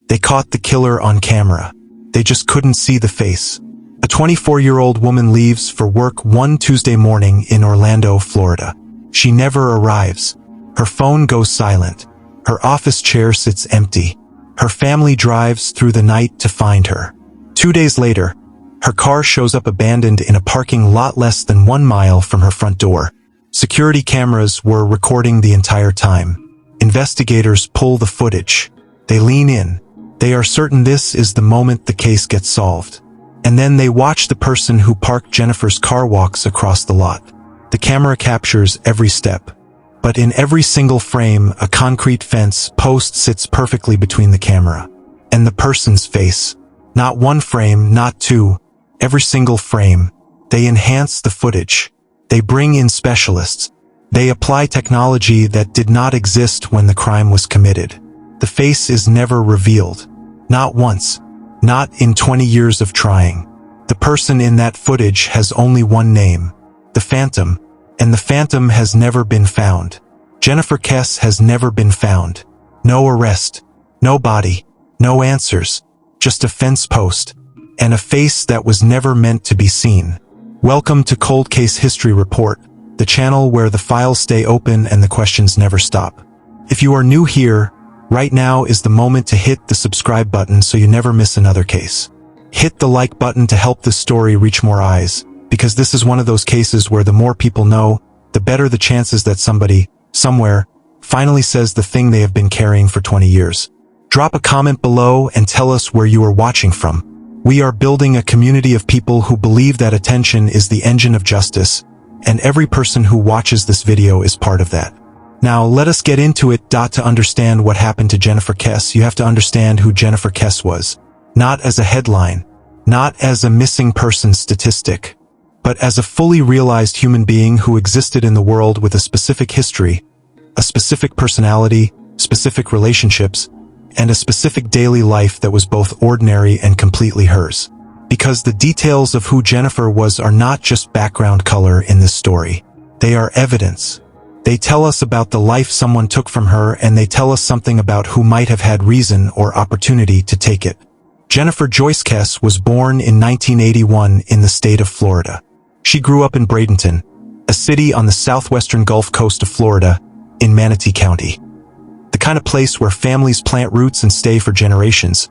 They caught the killer on camera. They just couldn't see the face. A 24-year-old woman leaves for work one Tuesday morning in Orlando, Florida. She never arrives. Her phone goes silent. Her office chair sits empty. Her family drives through the night to find her. 2 days later, her car shows up abandoned in a parking lot less than 1 mile from her front door. Security cameras were recording the entire time. Investigators pull the footage. They lean in. They are certain this is the moment the case gets solved. And then they watch the person who parked Jennifer's car walks across the lot. The camera captures every step. But in every single frame, a concrete fence post sits perfectly between the camera and the person's face. Not one frame, not two. Every single frame. They enhance the footage. They bring in specialists. They apply technology that did not exist when the crime was committed. The face is never revealed. Not once. Not in 20 years of trying. The person in that footage has only one name. The Phantom. And the Phantom has never been found. Jennifer Kesse has never been found. No arrest. No body. No answers. Just a fence post. And a face that was never meant to be seen. Welcome to Cold Case History Report, the channel where the files stay open and the questions never stop. If you are new here, right now is the moment to hit the subscribe button so you never miss another case. Hit the like button to help this story reach more eyes, because this is one of those cases where the more people know, the better the chances that somebody, somewhere, finally says the thing they have been carrying for 20 years. Drop a comment below and tell us where you are watching from. We are building a community of people who believe that attention is the engine of justice, and every person who watches this video is part of that. Now let us get into it. To understand what happened to Jennifer Kesse, you have to understand who Jennifer Kesse was. Not as a headline, not as a missing person statistic, but as a fully realized human being who existed in the world with a specific history, a specific personality, specific relationships, and a specific daily life that was both ordinary and completely hers. Because the details of who Jennifer was are not just background color in this story. They are evidence. They tell us about the life someone took from her, and they tell us something about who might have had reason or opportunity to take it. Jennifer Joyce Kesse was born in 1981 in the state of Florida. She grew up in Bradenton, a city on the southwestern Gulf Coast of Florida, in Manatee County. The kind of place where families plant roots and stay for generations,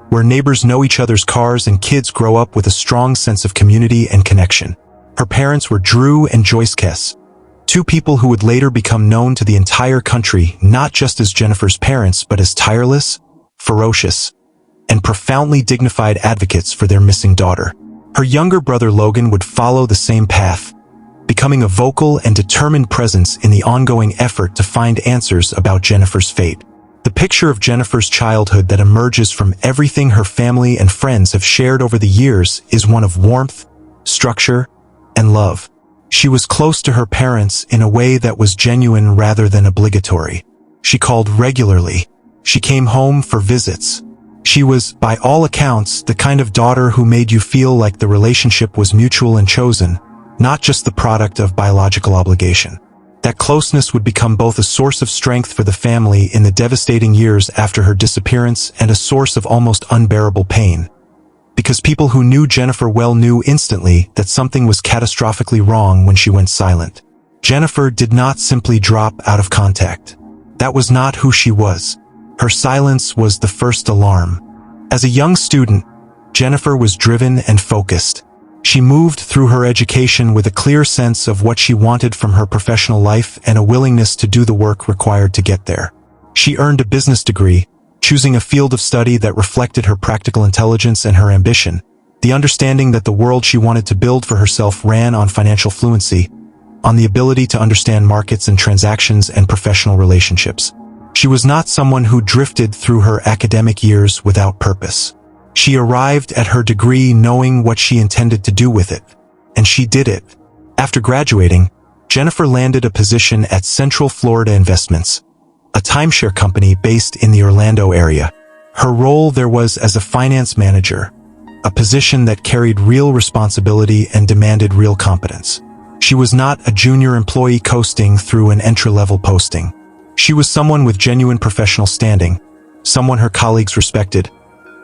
where neighbors know each other's cars and kids grow up with a strong sense of community and connection. Her parents were Drew and Joyce Kesse, two people who would later become known to the entire country not just as Jennifer's parents but as tireless, ferocious, and profoundly dignified advocates for their missing daughter. Her younger brother Logan would follow the same path, becoming a vocal and determined presence in the ongoing effort to find answers about Jennifer's fate. The picture of Jennifer's childhood that emerges from everything her family and friends have shared over the years is one of warmth, structure, and love. She was close to her parents in a way that was genuine rather than obligatory. She called regularly. She came home for visits. She was, by all accounts, the kind of daughter who made you feel like the relationship was mutual and chosen, not just the product of biological obligation. That closeness would become both a source of strength for the family in the devastating years after her disappearance and a source of almost unbearable pain. Because people who knew Jennifer well knew instantly that something was catastrophically wrong when she went silent. Jennifer did not simply drop out of contact. That was not who she was. Her silence was the first alarm. As a young student, Jennifer was driven and focused. She moved through her education with a clear sense of what she wanted from her professional life and a willingness to do the work required to get there. She earned a business degree, choosing a field of study that reflected her practical intelligence and her ambition. The understanding that the world she wanted to build for herself ran on financial fluency, on the ability to understand markets and transactions and professional relationships. She was not someone who drifted through her academic years without purpose. She arrived at her degree knowing what she intended to do with it, and she did it. After graduating, Jennifer landed a position at Central Florida Investments, a timeshare company based in the Orlando area. Her role there was as a finance manager, a position that carried real responsibility and demanded real competence. She was not a junior employee coasting through an entry-level posting. She was someone with genuine professional standing, someone her colleagues respected,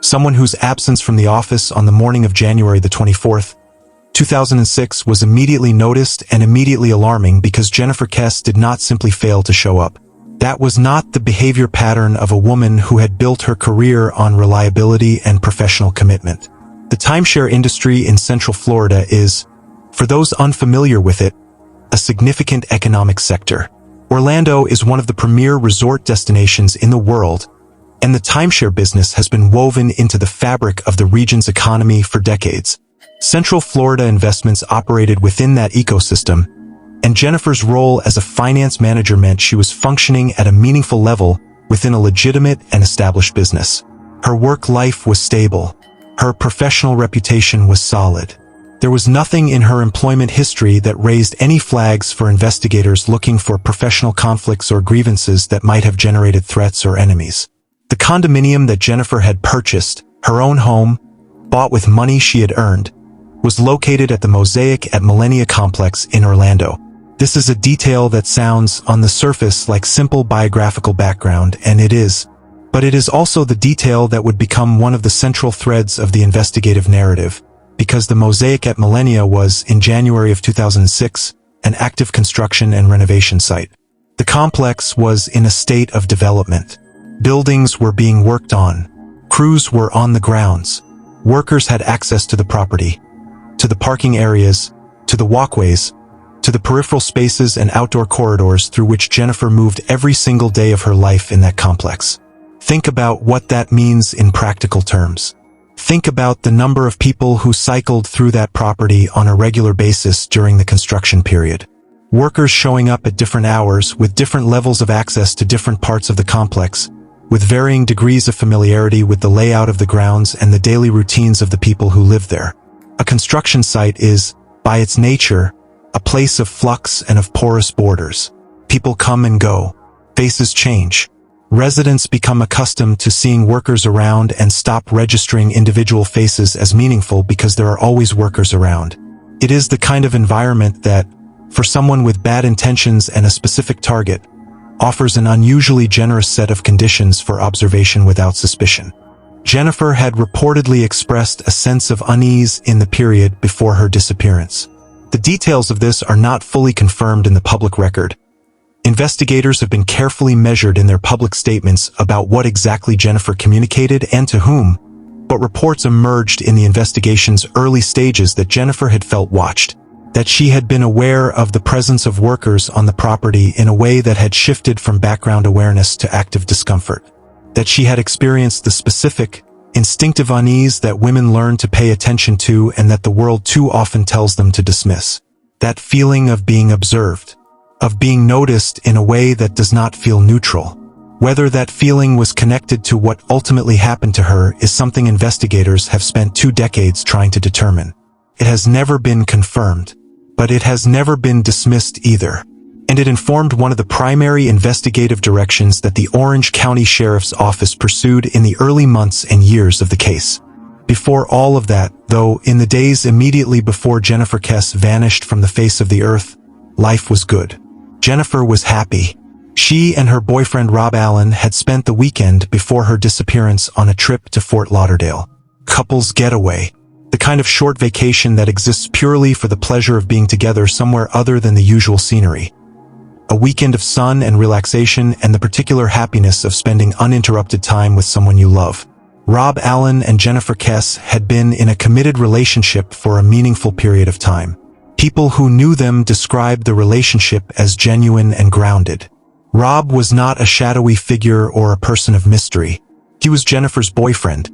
someone whose absence from the office on the morning of January the 24th, 2006 was immediately noticed and immediately alarming because Jennifer Kesse did not simply fail to show up. That was not the behavior pattern of a woman who had built her career on reliability and professional commitment. The timeshare industry in Central Florida is, for those unfamiliar with it, a significant economic sector. Orlando is one of the premier resort destinations in the world, and the timeshare business has been woven into the fabric of the region's economy for decades. Central Florida Investments operated within that ecosystem, and Jennifer's role as a finance manager meant she was functioning at a meaningful level within a legitimate and established business. Her work life was stable. Her professional reputation was solid. There was nothing in her employment history that raised any flags for investigators looking for professional conflicts or grievances that might have generated threats or enemies. The condominium that Jennifer had purchased, her own home, bought with money she had earned, was located at the Mosaic at Millenia complex in Orlando. This is a detail that sounds, on the surface, like simple biographical background, and it is. But it is also the detail that would become one of the central threads of the investigative narrative, because the Mosaic at Millenia was, in January of 2006, an active construction and renovation site. The complex was in a state of development. Buildings were being worked on. Crews were on the grounds. Workers had access to the property, to the parking areas, to the walkways, to the peripheral spaces and outdoor corridors through which Jennifer moved every single day of her life in that complex. Think about what that means in practical terms. Think about the number of people who cycled through that property on a regular basis during the construction period. Workers showing up at different hours with different levels of access to different parts of the complex, with varying degrees of familiarity with the layout of the grounds and the daily routines of the people who live there. A construction site is, by its nature, a place of flux and of porous borders. People come and go. Faces change. Residents become accustomed to seeing workers around and stop registering individual faces as meaningful because there are always workers around. It is the kind of environment that, for someone with bad intentions and a specific target, offers an unusually generous set of conditions for observation without suspicion. Jennifer had reportedly expressed a sense of unease in the period before her disappearance. The details of this are not fully confirmed in the public record. Investigators have been carefully measured in their public statements about what exactly Jennifer communicated and to whom, but reports emerged in the investigation's early stages that Jennifer had felt watched, that she had been aware of the presence of workers on the property in a way that had shifted from background awareness to active discomfort, that she had experienced the specific, instinctive unease that women learn to pay attention to and that the world too often tells them to dismiss. That feeling of being observed, of being noticed in a way that does not feel neutral. Whether that feeling was connected to what ultimately happened to her is something investigators have spent 2 decades trying to determine. It has never been confirmed, but it has never been dismissed either. And it informed one of the primary investigative directions that the Orange County Sheriff's Office pursued in the early months and years of the case. Before all of that, though, in the days immediately before Jennifer Kesse vanished from the face of the earth, life was good. Jennifer was happy. She and her boyfriend Rob Allen had spent the weekend before her disappearance on a trip to Fort Lauderdale. Couples getaway. The kind of short vacation that exists purely for the pleasure of being together somewhere other than the usual scenery. A weekend of sun and relaxation and the particular happiness of spending uninterrupted time with someone you love. Rob Allen and Jennifer Kesse had been in a committed relationship for a meaningful period of time. People who knew them described the relationship as genuine and grounded. Rob was not a shadowy figure or a person of mystery. He was Jennifer's boyfriend,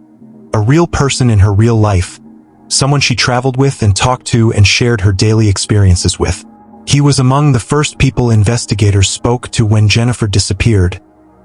a real person in her real life, someone she traveled with and talked to and shared her daily experiences with. He was among the first people investigators spoke to when Jennifer disappeared,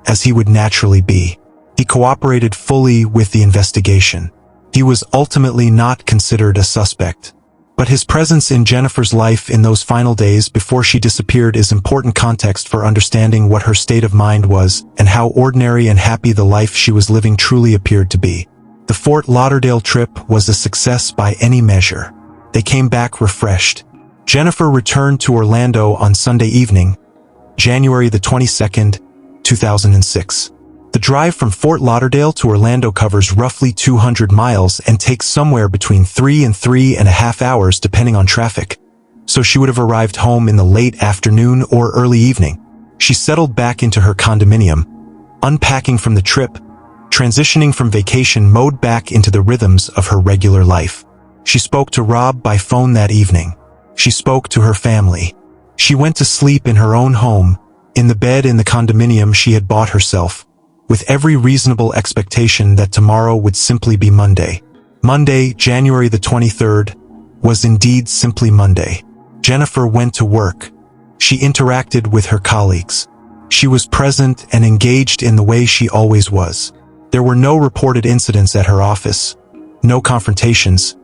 as he would naturally be. He cooperated fully with the investigation. He was ultimately not considered a suspect. But his presence in Jennifer's life in those final days before she disappeared is important context for understanding what her state of mind was and how ordinary and happy the life she was living truly appeared to be. The Fort Lauderdale trip was a success by any measure. They came back refreshed. Jennifer returned to Orlando on Sunday evening, January the 22nd, 2006. The drive from Fort Lauderdale to Orlando covers roughly 200 miles and takes somewhere between 3 and 3.5 hours depending on traffic. So she would have arrived home in the late afternoon or early evening. She settled back into her condominium, unpacking from the trip, transitioning from vacation mode back into the rhythms of her regular life. She spoke to Rob by phone that evening. She spoke to her family. She went to sleep in her own home, in the bed in the condominium she had bought herself, with every reasonable expectation that tomorrow would simply be Monday. Monday, January the 23rd, was indeed simply Monday. Jennifer went to work. She interacted with her colleagues. She was present and engaged in the way she always was. There were no reported incidents at her office, no confrontations,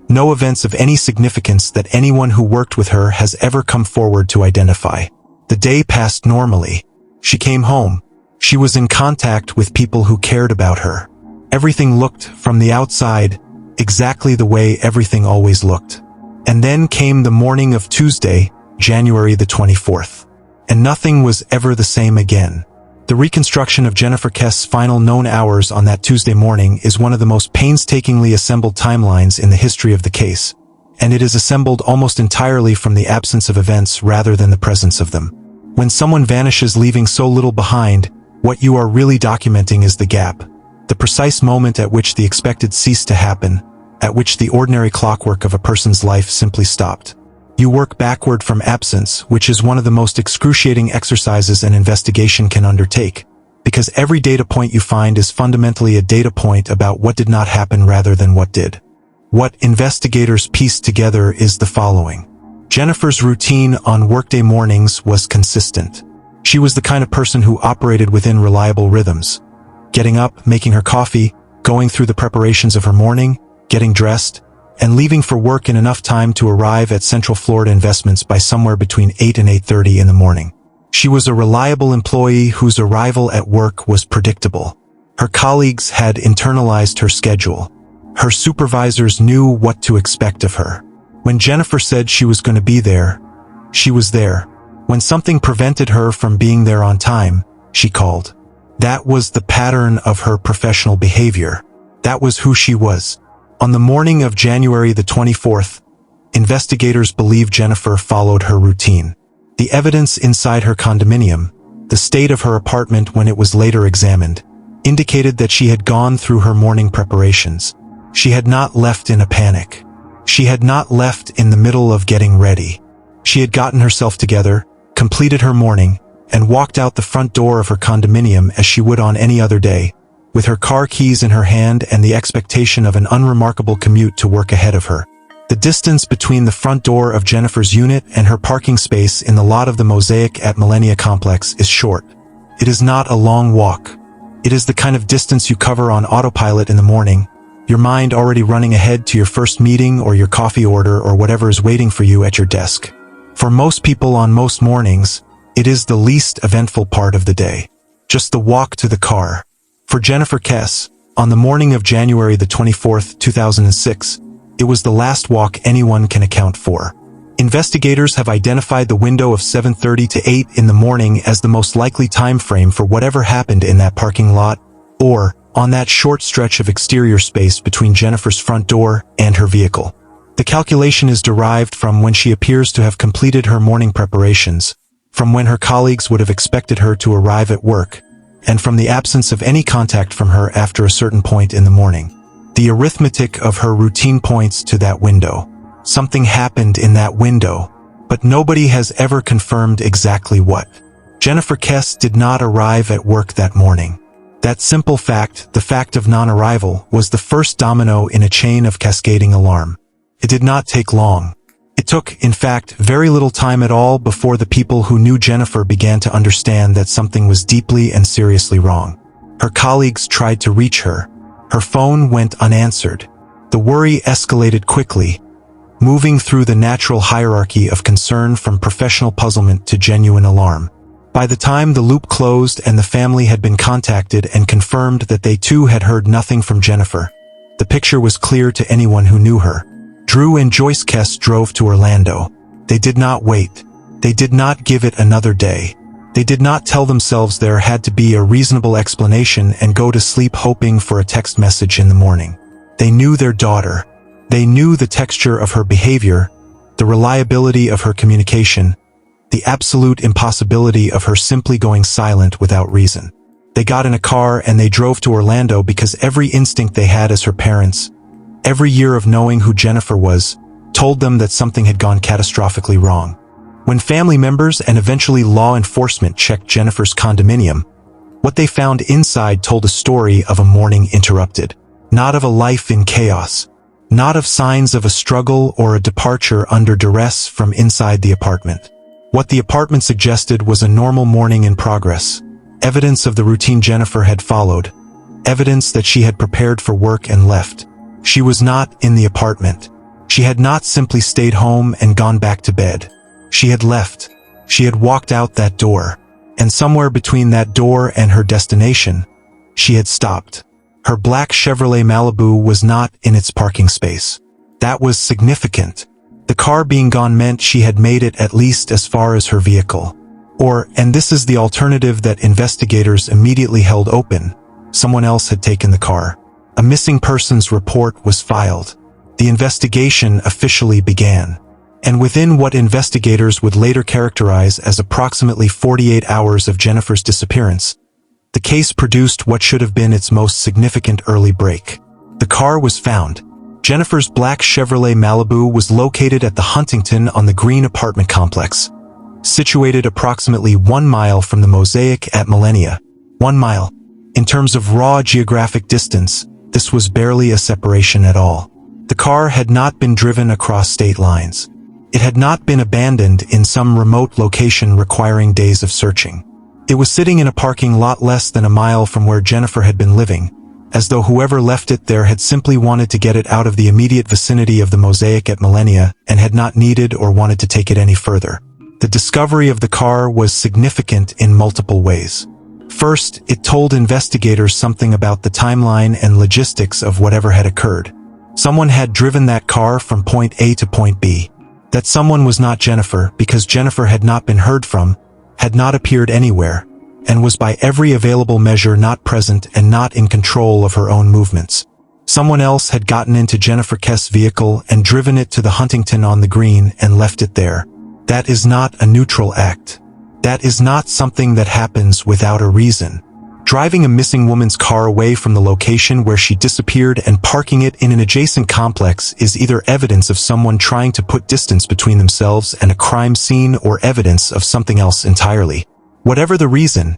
no events of any significance that anyone who worked with her has ever come forward to identify. The day passed normally. She came home. She was in contact with people who cared about her. Everything looked, from the outside, exactly the way everything always looked. And then came the morning of Tuesday, January the 24th. And nothing was ever the same again. The reconstruction of Jennifer Kesse's final known hours on that Tuesday morning is one of the most painstakingly assembled timelines in the history of the case, and it is assembled almost entirely from the absence of events rather than the presence of them. When someone vanishes leaving so little behind, what you are really documenting is the gap, the precise moment at which the expected ceased to happen, at which the ordinary clockwork of a person's life simply stopped. You work backward from absence, which is one of the most excruciating exercises an investigation can undertake, because every data point you find is fundamentally a data point about what did not happen rather than what did. What investigators pieced together is the following. Jennifer's routine on workday mornings was consistent. She was the kind of person who operated within reliable rhythms. Getting up, making her coffee, going through the preparations of her morning, getting dressed, and leaving for work in enough time to arrive at Central Florida Investments by somewhere between 8 and 8:30 in the morning. She was a reliable employee whose arrival at work was predictable. Her colleagues had internalized her schedule. Her supervisors knew what to expect of her. When Jennifer said she was going to be there, she was there. When something prevented her from being there on time, she called. That was the pattern of her professional behavior. That was who she was. On the morning of January the 24th, investigators believe Jennifer followed her routine. The evidence inside her condominium, the state of her apartment when it was later examined, indicated that she had gone through her morning preparations. She had not left in a panic. She had not left in the middle of getting ready. She had gotten herself together, completed her morning, and walked out the front door of her condominium as she would on any other day, with her car keys in her hand and the expectation of an unremarkable commute to work ahead of her. The distance between the front door of Jennifer's unit and her parking space in the lot of the Mosaic at Millenia Complex is short. It is not a long walk. It is the kind of distance you cover on autopilot in the morning, your mind already running ahead to your first meeting or your coffee order or whatever is waiting for you at your desk. For most people on most mornings, it is the least eventful part of the day. Just the walk to the car. For Jennifer Kesse, on the morning of January the 24th, 2006, it was the last walk anyone can account for. Investigators have identified the window of 7:30 to 8 in the morning as the most likely time frame for whatever happened in that parking lot, or on that short stretch of exterior space between Jennifer's front door and her vehicle. The calculation is derived from when she appears to have completed her morning preparations, from when her colleagues would have expected her to arrive at work, and from the absence of any contact from her after a certain point in the morning. The arithmetic of her routine points to that window. Something happened in that window, but nobody has ever confirmed exactly what. Jennifer Kesse did not arrive at work that morning. That simple fact, the fact of non-arrival, was the first domino in a chain of cascading alarm. It did not take long. It took, in fact, very little time at all before the people who knew Jennifer began to understand that something was deeply and seriously wrong. Her colleagues tried to reach her. Her phone went unanswered. The worry escalated quickly, moving through the natural hierarchy of concern from professional puzzlement to genuine alarm. By the time the loop closed and the family had been contacted and confirmed that they too had heard nothing from Jennifer, the picture was clear to anyone who knew her. Drew and Joyce Kesse drove to Orlando. They did not wait. They did not give it another day. They did not tell themselves there had to be a reasonable explanation and go to sleep hoping for a text message in the morning. They knew their daughter. They knew the texture of her behavior, the reliability of her communication, the absolute impossibility of her simply going silent without reason. They got in a car and they drove to Orlando because every instinct they had as her parents, every year of knowing who Jennifer was, told them that something had gone catastrophically wrong. When family members and eventually law enforcement checked Jennifer's condominium, what they found inside told a story of a morning interrupted, not of a life in chaos, not of signs of a struggle or a departure under duress from inside the apartment. What the apartment suggested was a normal morning in progress, evidence of the routine Jennifer had followed, evidence that she had prepared for work and left. She was not in the apartment. She had not simply stayed home and gone back to bed. She had left. She had walked out that door. And somewhere between that door and her destination, she had stopped. Her black Chevrolet Malibu was not in its parking space. That was significant. The car being gone meant she had made it at least as far as her vehicle. Or, and this is the alternative that investigators immediately held open, someone else had taken the car. A missing persons report was filed. The investigation officially began. And within what investigators would later characterize as approximately 48 hours of Jennifer's disappearance, the case produced what should have been its most significant early break. The car was found. Jennifer's black Chevrolet Malibu was located at the Huntington on the Green apartment complex, situated approximately 1 mile from the Mosaic at Millenia. 1 mile. In terms of raw geographic distance, this was barely a separation at all. The car had not been driven across state lines. It had not been abandoned in some remote location requiring days of searching. It was sitting in a parking lot less than a mile from where Jennifer had been living, as though whoever left it there had simply wanted to get it out of the immediate vicinity of the Mosaic at Millenia and had not needed or wanted to take it any further. The discovery of the car was significant in multiple ways. First, it told investigators something about the timeline and logistics of whatever had occurred. Someone had driven that car from point A to point B. That someone was not Jennifer because Jennifer had not been heard from, had not appeared anywhere, and was by every available measure not present and not in control of her own movements. Someone else had gotten into Jennifer Kesse's vehicle and driven it to the Huntington on the Green and left it there. That is not a neutral act. That is not something that happens without a reason. Driving a missing woman's car away from the location where she disappeared and parking it in an adjacent complex is either evidence of someone trying to put distance between themselves and a crime scene or evidence of something else entirely. Whatever the reason,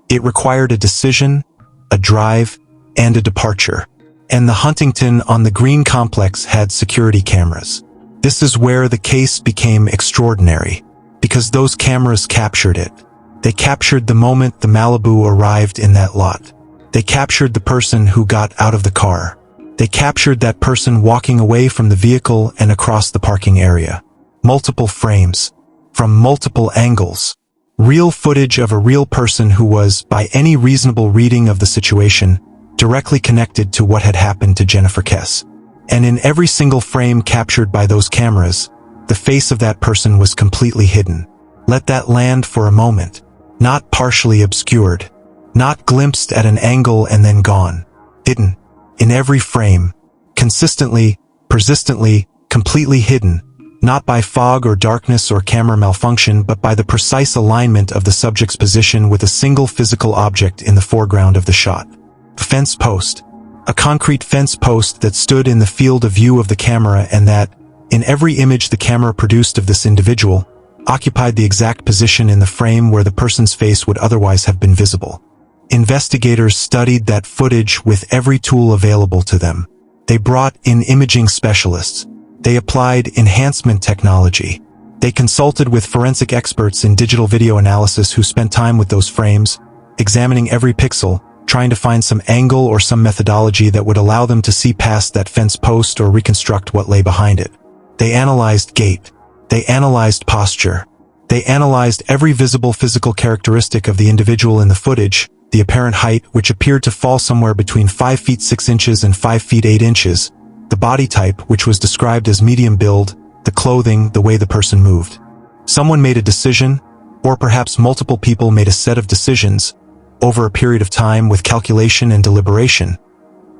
it required a decision, a drive, and a departure. And the Huntington on the Green complex had security cameras. This is where the case became extraordinary, because those cameras captured it. They captured the moment the Malibu arrived in that lot. They captured the person who got out of the car. They captured that person walking away from the vehicle and across the parking area. Multiple frames, from multiple angles. Real footage of a real person who was, by any reasonable reading of the situation, directly connected to what had happened to Jennifer Kesse. And in every single frame captured by those cameras, the face of that person was completely hidden. Let that land for a moment. Not partially obscured. Not glimpsed at an angle and then gone. Hidden. In every frame. Consistently, persistently, completely hidden. Not by fog or darkness or camera malfunction, but by the precise alignment of the subject's position with a single physical object in the foreground of the shot. A fence post. A concrete fence post that stood in the field of view of the camera and that, in every image the camera produced of this individual, occupied the exact position in the frame where the person's face would otherwise have been visible. Investigators studied that footage with every tool available to them. They brought in imaging specialists. They applied enhancement technology. They consulted with forensic experts in digital video analysis who spent time with those frames, examining every pixel, trying to find some angle or some methodology that would allow them to see past that fence post or reconstruct what lay behind it. They analyzed gait. They analyzed posture. They analyzed every visible physical characteristic of the individual in the footage, the apparent height, which appeared to fall somewhere between 5 feet 6 inches and 5 feet 8 inches, the body type, which was described as medium build, the clothing, the way the person moved. Someone made a decision, Or perhaps multiple people made a set of decisions over a period of time with calculation and deliberation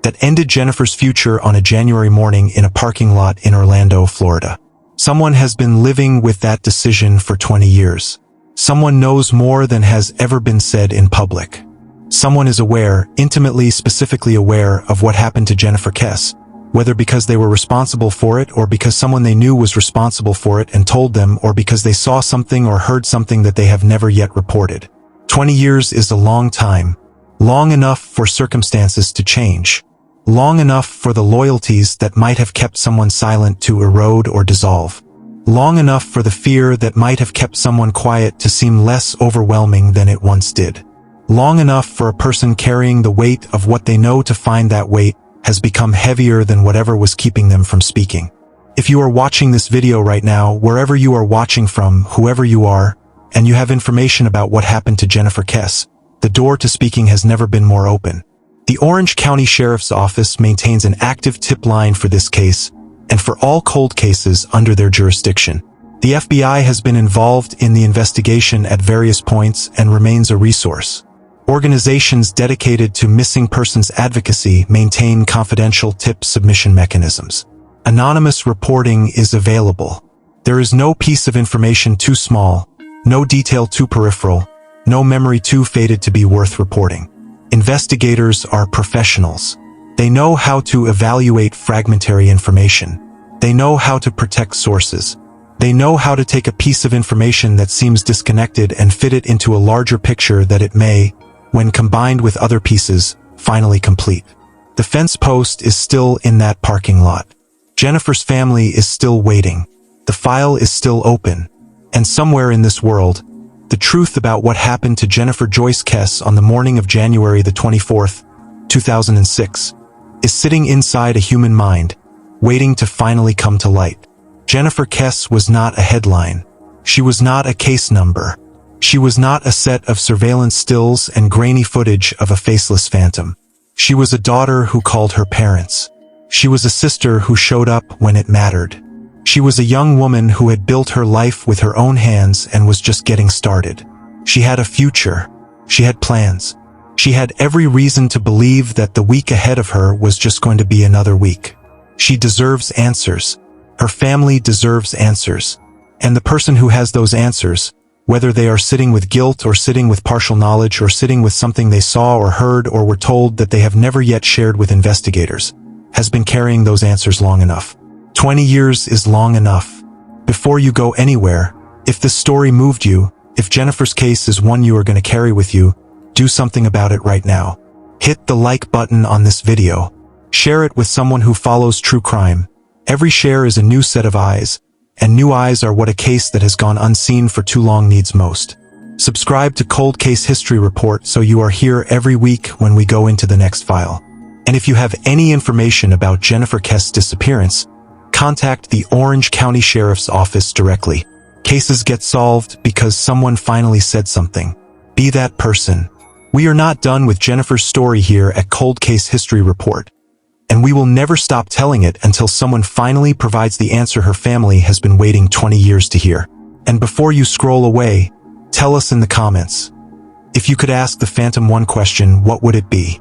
that ended Jennifer's future on a January morning in a parking lot in Orlando, Florida. Someone has been living with that decision for 20 years. Someone knows more than has ever been said in public. Someone is aware, intimately, specifically aware of what happened to Jennifer Kesse, whether because they were responsible for it or because someone they knew was responsible for it and told them, or because they saw something or heard something that they have never yet reported. 20 years is a long time, long enough for circumstances to change, long enough for the loyalties that might have kept someone silent to erode or dissolve, long enough for the fear that might have kept someone quiet to seem less overwhelming than it once did, long enough for a person carrying the weight of what they know to find that weight has become heavier than whatever was keeping them from speaking. If you are watching this video right now, wherever you are watching from, whoever you are, and you have information about what happened to Jennifer Kesse, the door to speaking has never been more open. The Orange County Sheriff's Office maintains an active tip line for this case and for all cold cases under their jurisdiction. The FBI has been involved in the investigation at various points and remains a resource. Organizations dedicated to missing persons advocacy maintain confidential tip submission mechanisms. Anonymous reporting is available. There is no piece of information too small, no detail too peripheral, no memory too faded to be worth reporting. Investigators are professionals. They know how to evaluate fragmentary information. They know how to protect sources. They know how to take a piece of information that seems disconnected and fit it into a larger picture that it may, when combined with other pieces, finally complete. The fence post is still in that parking lot. Jennifer's family is still waiting. The file is still open. And somewhere in this world, the truth about what happened to Jennifer Joyce Kesse on the morning of January the 24th, 2006, is sitting inside a human mind, waiting to finally come to light. Jennifer Kesse was not a headline. She was not a case number. She was not a set of surveillance stills and grainy footage of a faceless phantom. She was a daughter who called her parents. She was a sister who showed up when it mattered. She was a young woman who had built her life with her own hands and was just getting started. She had a future. She had plans. She had every reason to believe that the week ahead of her was just going to be another week. She deserves answers. Her family deserves answers. And the person who has those answers, whether they are sitting with guilt or sitting with partial knowledge or sitting with something they saw or heard or were told that they have never yet shared with investigators, has been carrying those answers long enough. 20 years is long enough. Before you go anywhere, if this story moved you, if Jennifer's case is one you are going to carry with you, do something about it right now. Hit the like button on this video. Share it with someone who follows true crime. Every share is a new set of eyes, and new eyes are what a case that has gone unseen for too long needs most. Subscribe to Cold Case History Report so you are here every week when we go into the next file. And if you have any information about Jennifer Kesse disappearance, contact the Orange County Sheriff's Office directly. Cases get solved because someone finally said something. Be that person. We are not done with Jennifer's story here at Cold Case History Report, and we will never stop telling it until someone finally provides the answer her family has been waiting 20 years to hear. And before you scroll away, tell us in the comments. If you could ask the Phantom one question, what would it be?